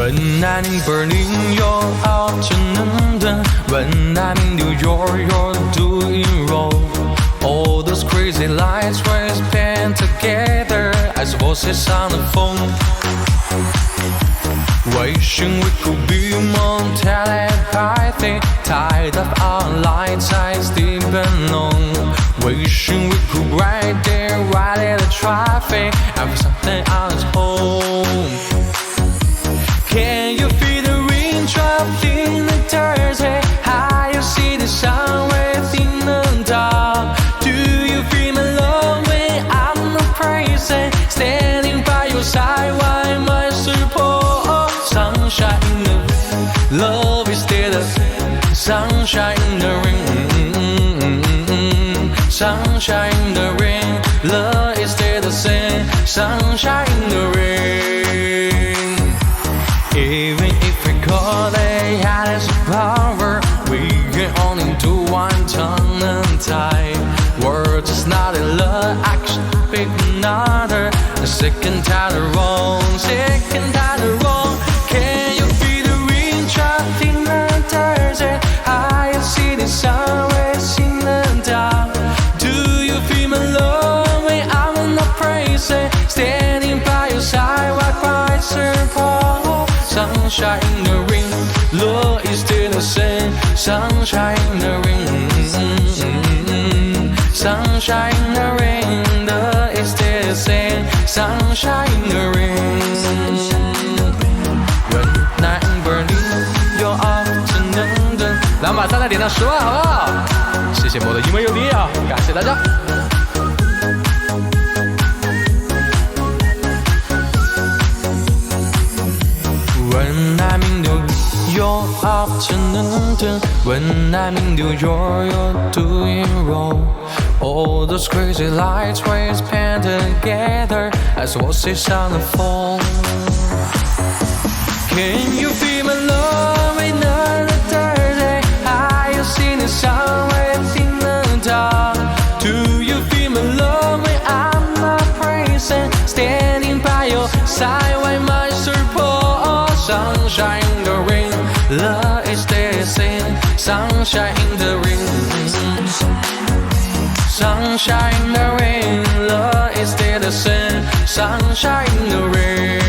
When I'm in Berlin, you're out to London. When I'm in New York, you're doing roll. All those crazy lights we spent together as voices on the phone. Wishing we could be more telepathy. Tired of our lights, I sleep alone. Wishing we could ride there right in the traffic and for something else home. Can you feel the raindrops in the dirt? How you see the sun within the dark? Do you feel alone when I'm not crazy? Standing by your side while my support. Sunshine in the rain, love is still the sunshine in the rain. Sunshine in the rain, love is still the same. Sunshine in the rain. Even if we call it has power, we can only do one turn and tide. Words is not a love, action pick another. The second time wrong, second time wrong. Can you feel the rain drops in the desert? I see the sun in the dark. Do you feel my love when I'm not crazy? Standing by your side while I support. Sunshine in the rain, love is still the same. Sunshine in the rain, sunshine in the rain, love is still the same. Sunshine in the rain. When night in Berlin, you're off to London. 来，把赞赞点到10万，好不好？谢谢我的英文有力啊，感谢大家。When I'm in New York, up to London. When I'm in New York, you're doing wrong. All those crazy lights we spent together as voices on the phone. Can you feel my love in the dirty? How you see the sun within the dark? Do you feel my love when I'm not crazy? Standing by your side while my support. Sunshine in the rain, love is still the same. Sunshine in the rain, sunshine in the rain, love is still the same. Sunshine in the rain.